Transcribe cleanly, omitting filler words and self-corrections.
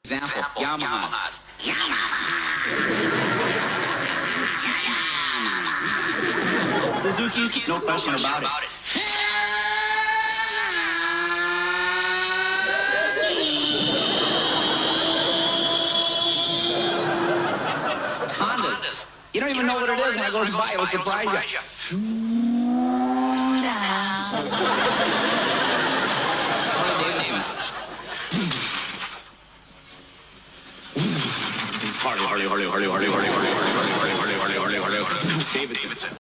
Example, Yamahas. Suzuki's, no question about it. Hondas. You don't even know what it is when it goes by. It will surprise you. Davidson's. Harley. Davidson.